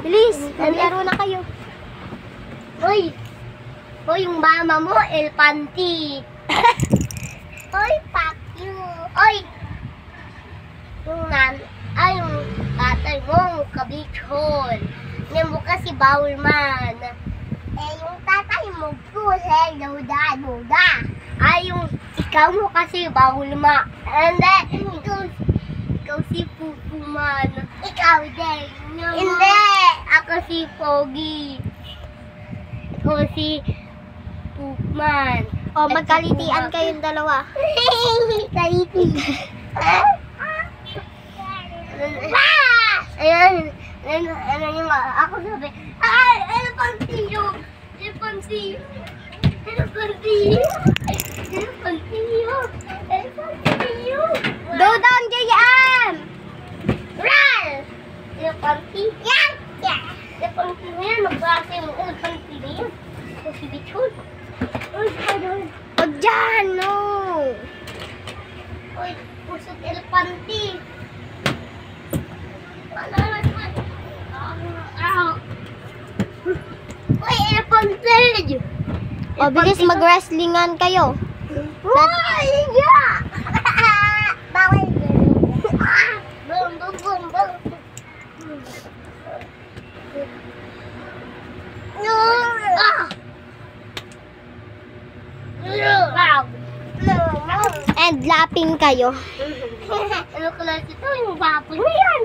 Bilis, naglaro na kayo. Hoy! Hoy, yung mama mo, elpanti. Hoy, fuck you. Hoy! Yung tatay mo, kabichon. Hindi mo kasi bawal man. Yung tatay mo, pusel, duda. Yung ikaw mo kasi bawal ma. And then, ikaw si Pupu man. Ikaw din. Hindi! Ako si Pogi. Ikaw si Pupman. O, magkalitian kayong dalawa. Kaliti. Ayan. Ano yung ako sabi, elefantillo. Elefantillo. Elefantillo. Elefantillo. Elefantillo. Go down, JM! Run! Elefantillo. Yan! Yan! Elefantillo yan. Magbasa yung elefantillo yan. Kasi bichon. Huwag dyan, no! Uy, pusot elefanti. Uy, elefanti! O, bilis mag-wrestlingan kayo. Uy, yeah! Bawal yun. Boom, boom, boom, boom. And lapping kayo. Ano klase ito? Yung baboy na yan.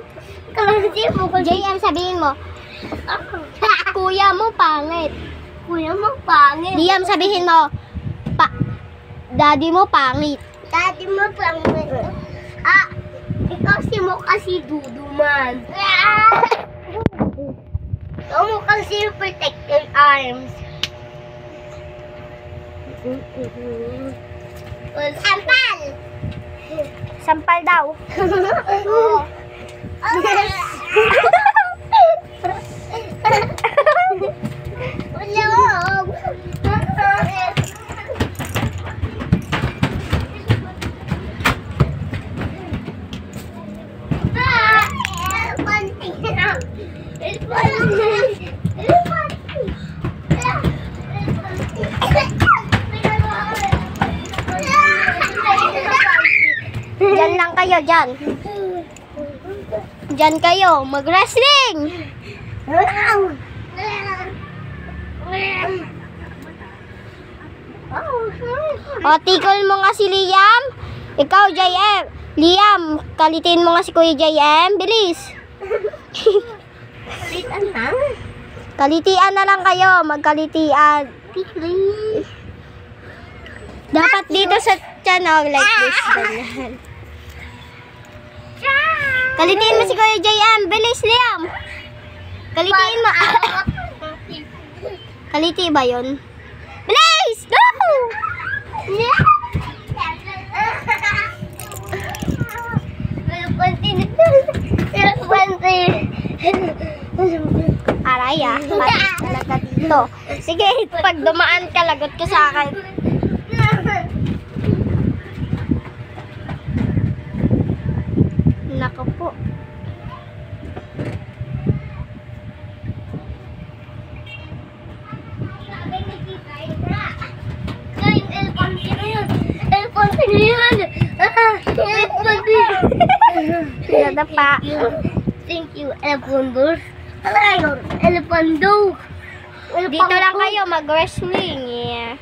Klase mo. JM, sabihin mo, kuya mo pangit. Kuya mo pangit. Liam, sabihin mo, daddy mo pangit. Daddy mo pangit. Ikaw si mo kasi duduman. Ikaw mo kasi protector arms. Sampal! Sampal daw. Ulog! Diyan lang kayo, dyan. Diyan kayo, mag-wrestling! O, tikol mo nga si Liam. Ikaw, JM. Liam, kalitin mo nga si Kuya JM. Bilis. Kalitian na lang kayo. Magkalitian. Dapat dito sa channel like this. Ganyan. Kalitiin mo si Kuya JM. Bilis, Liam. Kalitiin mo. Kaliti ba yun? Bilis! Go! Aray ah. Talaga dito. Sige, pag dumaan ka, lagot ka sa akin. Nako po. Nadapa. Thank you, Elephant. Elephant. Dito lang kayo mag-wrestling. Yeah.